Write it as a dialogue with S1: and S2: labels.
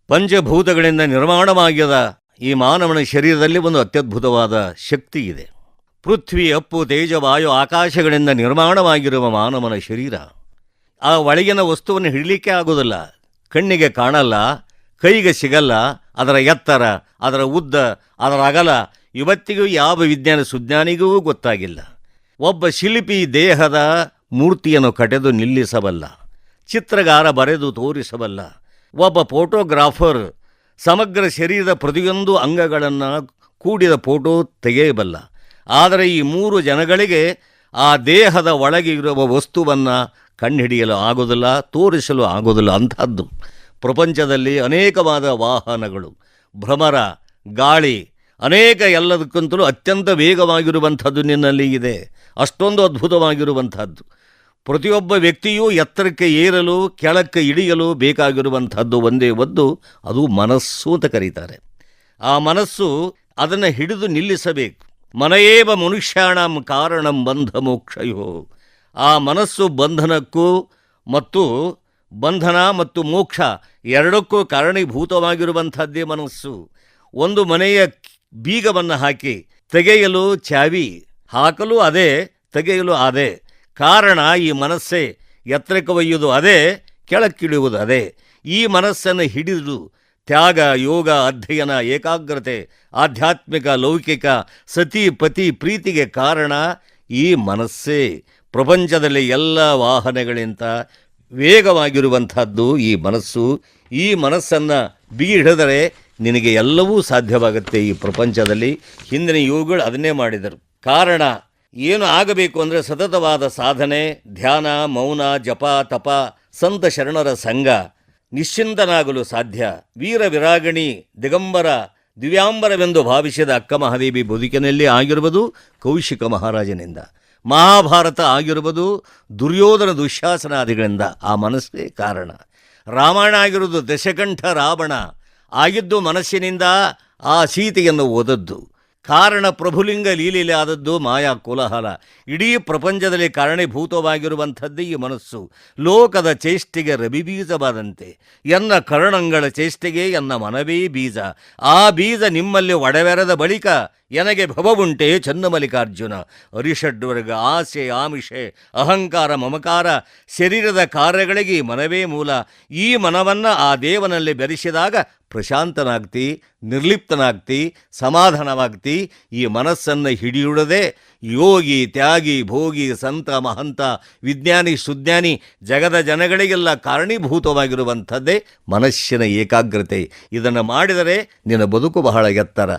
S1: ಪಂಚಭೂತಗಳಿಂದ ನಿರ್ಮಾಣವಾಗಿದ ಈ ಮಾನವನ ಶರೀರದಲ್ಲಿ ಒಂದು ಅತ್ಯದ್ಭುತವಾದ ಶಕ್ತಿ ಇದೆ. ಪೃಥ್ವಿ, ಅಪ್ಪು, ತೇಜ, ವಾಯು, ಆಕಾಶಗಳಿಂದ ನಿರ್ಮಾಣವಾಗಿರುವ ಮಾನವನ ಶರೀರ ಆ ಒಳಗಿನ ವಸ್ತುವನ್ನು ಹಿಡಲಿಕ್ಕೆ ಆಗೋದಿಲ್ಲ, ಕಣ್ಣಿಗೆ ಕಾಣಲ್ಲ, ಕೈಗೆ ಸಿಗಲ್ಲ. ಅದರ ಎತ್ತರ, ಅದರ ಉದ್ದ, ಅದರ ಅಗಲ ಇವತ್ತಿಗೂ ಯಾವ ವಿಜ್ಞಾನ ಸುಜ್ಞಾನಿಗೂ ಗೊತ್ತಾಗಿಲ್ಲ. ಒಬ್ಬ ಶಿಲ್ಪಿ ದೇಹದ ಮೂರ್ತಿಯನ್ನು ಕಟೆದು ನಿಲ್ಲಿಸಬಲ್ಲ, ಚಿತ್ರಗಾರ ಬರೆದು ತೋರಿಸಬಲ್ಲ, ಒಬ್ಬ ಫೋಟೋಗ್ರಾಫರ್ ಸಮಗ್ರ ಶರೀರದ ಪ್ರತಿಯೊಂದು ಅಂಗಗಳನ್ನು ಕೂಡಿದ ಫೋಟೋ ತೆಗೆಯಬಲ್ಲ. ಆದರೆ ಈ ಮೂರು ಜನಗಳಿಗೆ ಆ ದೇಹದ ಒಳಗೆ ಇರುವ ವಸ್ತುವನ್ನು ಕಂಡುಹಿಡಿಯಲು ಆಗೋದಿಲ್ಲ, ತೋರಿಸಲು ಆಗೋದಿಲ್ಲ. ಅಂಥದ್ದು ಪ್ರಪಂಚದಲ್ಲಿ ಅನೇಕವಾದ ವಾಹನಗಳು, ಭ್ರಮರ, ಗಾಳಿ, ಅನೇಕ ಎಲ್ಲದಕ್ಕಂತಲೂ ಅತ್ಯಂತ ವೇಗವಾಗಿರುವಂಥದ್ದು ನಿನ್ನಲ್ಲಿ ಇದೆ. ಅಷ್ಟೊಂದು ಅದ್ಭುತವಾಗಿರುವಂಥದ್ದು. ಪ್ರತಿಯೊಬ್ಬ ವ್ಯಕ್ತಿಯೂ ಎತ್ತರಕ್ಕೆ ಏರಲು, ಕೆಳಕ್ಕೆ ಇಳಿಯಲು ಬೇಕಾಗಿರುವಂಥದ್ದು ಒಂದೇ ಒಂದು, ಅದು ಮನಸ್ಸು ಅಂತ ಕರೀತಾರೆ. ಆ ಮನಸ್ಸು ಅದನ್ನು ಹಿಡಿದು ನಿಲ್ಲಿಸಬೇಕು. ಮನಯೇವ ಮನುಷ್ಯಾಣಂ ಕಾರಣಂ ಬಂಧ ಮೋಕ್ಷಯೋ. ಆ ಮನಸ್ಸು ಬಂಧನ ಮತ್ತು ಮೋಕ್ಷ ಎರಡಕ್ಕೂ ಕಾರಣೀಭೂತವಾಗಿರುವಂಥದ್ದೇ ಮನಸ್ಸು. ಒಂದು ಮನೆಯ ಬೀಗವನ್ನು ಹಾಕಿ ತೆಗೆಯಲು ಚಾವಿ, ಹಾಕಲು ಅದೇ, ತೆಗೆಯಲು ಅದೇ. ಕಾರಣ ಈ ಮನಸ್ಸೇ. ಎತ್ತರಕ್ಕೆ ಒಯ್ಯುವುದು ಅದೇ, ಕೆಳಕ್ಕಿಳಿಯುವುದು ಅದೇ. ಈ ಮನಸ್ಸನ್ನು ಹಿಡಿದು ತ್ಯಾಗ, ಯೋಗ, ಅಧ್ಯಯನ, ಏಕಾಗ್ರತೆ, ಆಧ್ಯಾತ್ಮಿಕ, ಲೌಕಿಕ, ಸತಿ, ಪತಿ, ಪ್ರೀತಿಗೆ ಕಾರಣ ಈ ಮನಸ್ಸೇ. ಪ್ರಪಂಚದಲ್ಲಿ ಎಲ್ಲ ವಾಹನಗಳಿಂದ ವೇಗವಾಗಿರುವಂಥದ್ದು ಈ ಮನಸ್ಸು. ಈ ಮನಸ್ಸನ್ನು ಬಿಗಿ ಹಿಡಿದರೆ ನಿನಗೆ ಎಲ್ಲವೂ ಸಾಧ್ಯವಾಗುತ್ತೆ ಈ ಪ್ರಪಂಚದಲ್ಲಿ. ಹಿಂದಿನ ಯೋಗಿಗಳು ಅದನ್ನೇ ಮಾಡಿದರು. ಕಾರಣ ಏನು ಆಗಬೇಕು ಅಂದರೆ ಸತತವಾದ ಸಾಧನೆ, ಧ್ಯಾನ, ಮೌನ, ಜಪ, ತಪ, ಸಂತ ಶರಣರ ಸಂಘ. ನಿಶ್ಚಿಂತನಾಗಲು ಸಾಧ್ಯ. ವೀರ ವಿರಾಗಿಣಿ, ದಿಗಂಬರ, ದಿವ್ಯಾಂಬರವೆಂದು ಭಾವಿಸಿದ ಅಕ್ಕ ಮಹಾದೇವಿ ಬದುಕಿನಲ್ಲಿ ಆಗಿರುವುದು ಕೌಶಿಕ ಮಹಾರಾಜನಿಂದ. ಮಹಾಭಾರತ ಆಗಿರುವುದು ದುರ್ಯೋಧನ, ದುಶ್ಯಾಸನಾದಿಗಳಿಂದ. ಆ ಮನಸ್ಸೇ ಕಾರಣ. ರಾಮಾಯಣ ಆಗಿರುವುದು ದಶಕಂಠ ರಾವಣ ಆಗಿದ್ದು ಮನಸ್ಸಿನಿಂದ. ಆ ಸೀತೆಯನ್ನು ಓದದ್ದು ಕಾರಣ. ಪ್ರಭುಲಿಂಗ ಲೀಲೆಯಲ್ಲಿ ಆದದ್ದು ಮಾಯಾ ಕೋಲಾಹಲ. ಇಡೀ ಪ್ರಪಂಚದಲ್ಲಿ ಕಾರಣೀಭೂತವಾಗಿರುವಂಥದ್ದೇ ಈ ಮನಸ್ಸು. ಲೋಕದ ಚೇಷ್ಟೆಗೆ ರವಿ ಬೀಜವಾದಂತೆ ಎನ್ನ ಕರ್ಣಂಗಳ ಚೇಷ್ಟೆಗೆ ಎನ್ನ ಮನವೇ ಬೀಜ. ಆ ಬೀಜ ನಿಮ್ಮಲ್ಲಿ ಒಡವೆರದ ಬಳಿಕ ಎನಗೆ ಭವವುಂಟೆ ಚನ್ನಮಲ್ಲಿಕಾರ್ಜುನ. ಅರಿಷಡ್ವರ್ಗ, ಆಸೆ, ಆಮಿಷೆ, ಅಹಂಕಾರ, ಮಮಕಾರ, ಶರೀರದ ಕಾರ್ಯಗಳಿಗೆ ಈ ಮನವೇ ಮೂಲ. ಈ ಮನವನ್ನು ಆ ದೇವನಲ್ಲಿ ಬೆರೆಸಿದಾಗ ಪ್ರಶಾಂತನಾಗ್ತಿ, ನಿರ್ಲಿಪ್ತನಾಗ್ತಿ, ಸಮಾಧಾನವಾಗ್ತಿ. ಈ ಮನಸ್ಸನ್ನು ಹಿಡಿಯುವುದೇ ಯೋಗಿ, ತ್ಯಾಗಿ, ಭೋಗಿ, ಸಂತ, ಮಹಂತ, ವಿಜ್ಞಾನಿ, ಸುಜ್ಞಾನಿ, ಜಗದ ಜನಗಳಿಗೆಲ್ಲ ಕಾರಣೀಭೂತವಾಗಿರುವಂಥದ್ದೇ ಮನಸ್ಸಿನ ಏಕಾಗ್ರತೆ. ಇದನ್ನು ಮಾಡಿದರೆ ನಿನ್ನ ಬದುಕು ಬಹಳ ಎತ್ತರ.